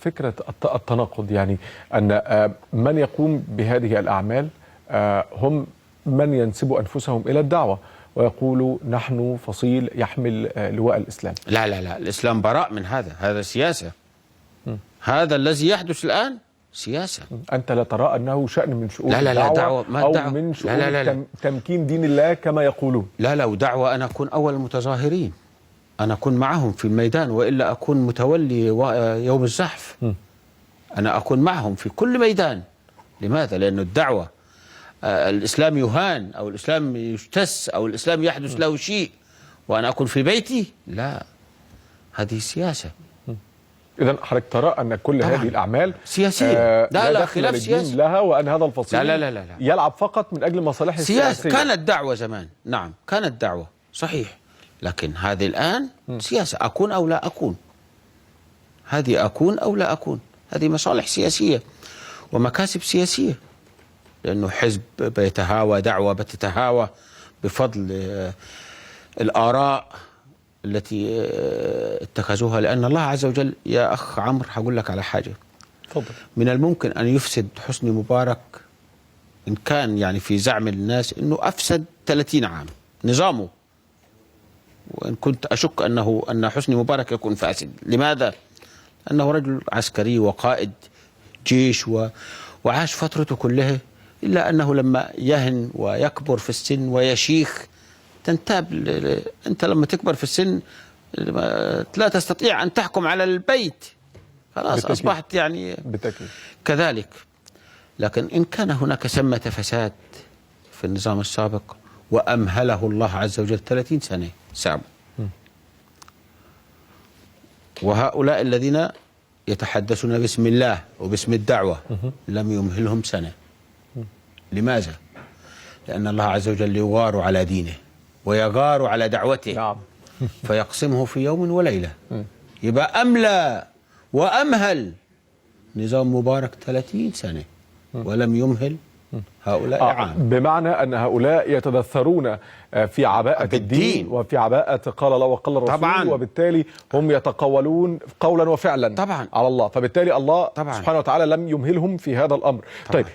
فكرة التناقض، يعني أن من يقوم بهذه الأعمال هم من ينسبوا أنفسهم إلى الدعوة ويقولوا نحن فصيل يحمل لواء الإسلام. لا لا لا، الإسلام براء من هذا، هذا سياسة. هذا الذي يحدث الآن سياسة. أنت لا ترى أنه شأن من شؤون لا لا لا، الدعوة ما أو الدعوة من شؤون لا لا لا. تمكين دين الله كما يقولون؟ لا لا، ودعوة أنا أكون أول المتظاهرين، أنا أكون معهم في الميدان، وإلا أكون متولي يوم الزحف. أنا أكون معهم في كل ميدان. لماذا؟ لأن الدعوة الإسلام يهان أو الإسلام يجتس أو الإسلام يحدث له شيء وأنا أكون في بيتي؟ لا، هذه سياسة. إذا حضرتك ترى أن كل هذه الأعمال سياسية؟ لا خلاف سياسي لها، وأن هذا الفصيل لا يلعب فقط من أجل مصالحه السياسية. كانت دعوة زمان، نعم كانت دعوة صحيح، لكن هذه الآن سياسة. أكون أو لا أكون، هذه أكون أو لا أكون، هذه مصالح سياسية ومكاسب سياسية، لأنه حزب بيتهاوى، دعوة بتتهاوى بفضل الآراء التي اتخذوها. لأن الله عز وجل يا أخ عمرو هقول لك على حاجة. تفضل. من الممكن أن يفسد حسني مبارك، إن كان يعني في زعم الناس أنه أفسد 30 عام نظامه، وإن كنت أشك أن حسني مبارك يكون فاسد. لماذا؟ أنه رجل عسكري وقائد جيش وعاش فترته كلها، إلا أنه لما يهن ويكبر في السن ويشيخ تنتاب. أنت لما تكبر في السن لا تستطيع أن تحكم على البيت، خلاص بالتأكيد. أصبحت يعني بالتأكيد كذلك. لكن إن كان هناك ثمة فساد في النظام السابق وأمهله الله عز وجل 30 سنة سابوا، وهؤلاء الذين يتحدثون باسم الله وباسم الدعوة لم يمهلهم سنة. لماذا؟ لأن الله عز وجل يغار على دينه ويغار على دعوته. نعم. فيقسمه في يوم وليلة. يبقى أملى وأمهل نظام مبارك 30 سنة ولم يمهل هؤلاء عام. بمعنى أن هؤلاء يتدثرون في عباءة الدين وفي عباءة قال الله وقال الرسول طبعا. وبالتالي هم يتقولون قولا وفعلا طبعا. على الله، فبالتالي الله طبعا. سبحانه وتعالى لم يمهلهم في هذا الأمر طبعا. طيب